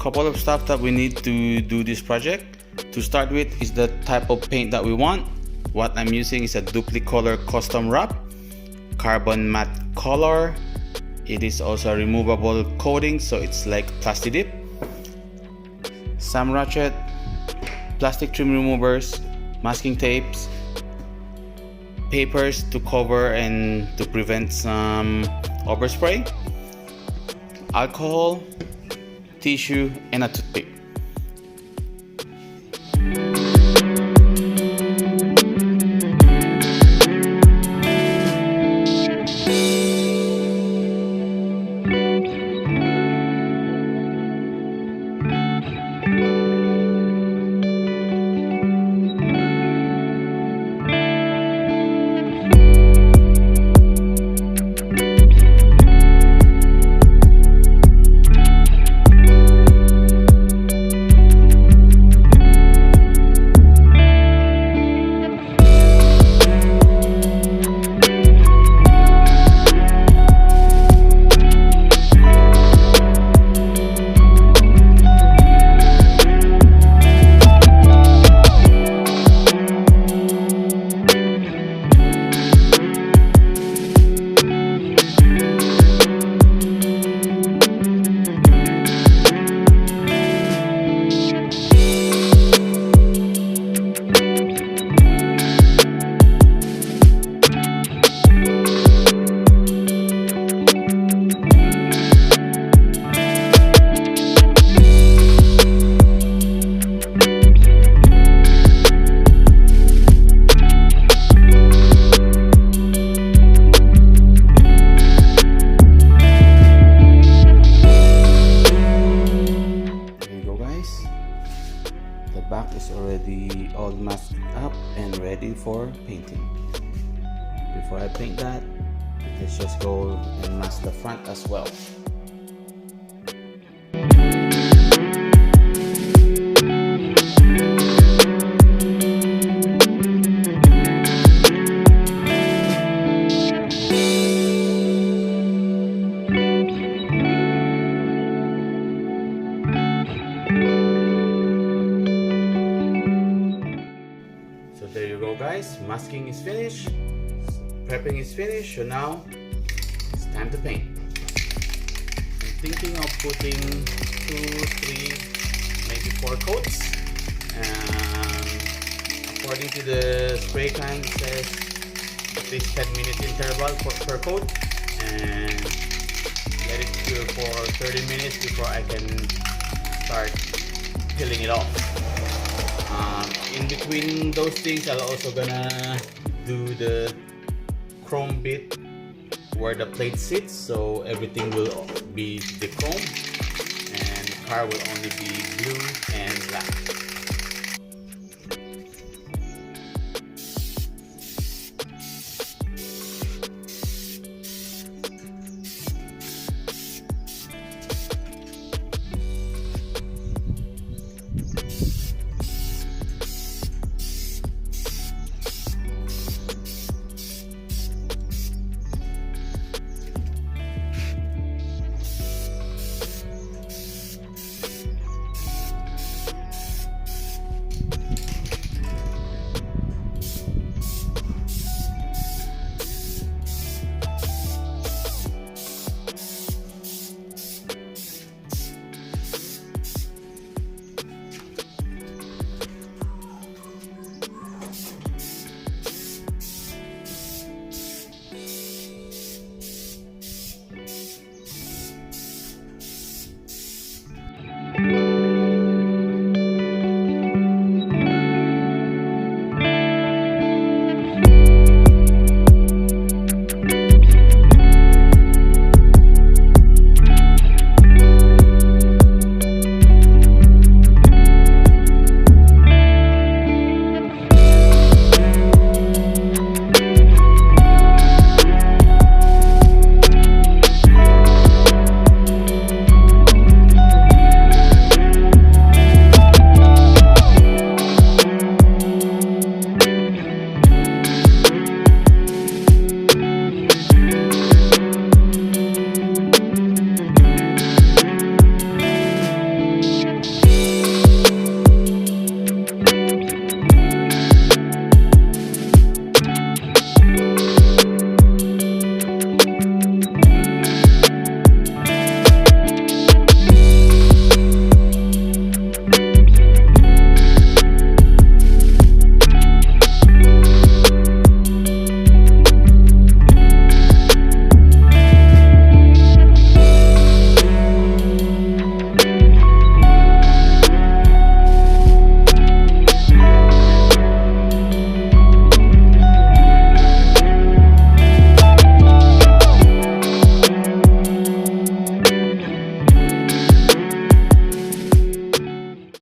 couple of stuff that we need to do this project. To start with is the type of paint that we want. What I'm using is a Duplicolor custom wrap, carbon matte color. It is also a removable coating, so it's like plastic dip. Some Ratchet, plastic trim removers, masking tapes, papers to cover and to prevent some overspray, alcohol, tissue, and a toothpick. Back is already all masked up and ready for painting. Before I paint that, let's just go and mask the front as well. There you go, guys. Masking is finished, prepping is finished, so now it's time to paint. I'm thinking of putting 2, 3, maybe 4 coats. According to the spray can, it says at least 10-minute interval per coat, and let it cure for 30 minutes before I can start peeling it off. In between those things, I'm also gonna do the chrome bit where the plate sits, so everything will be Dechrome and the car will only be blue and black.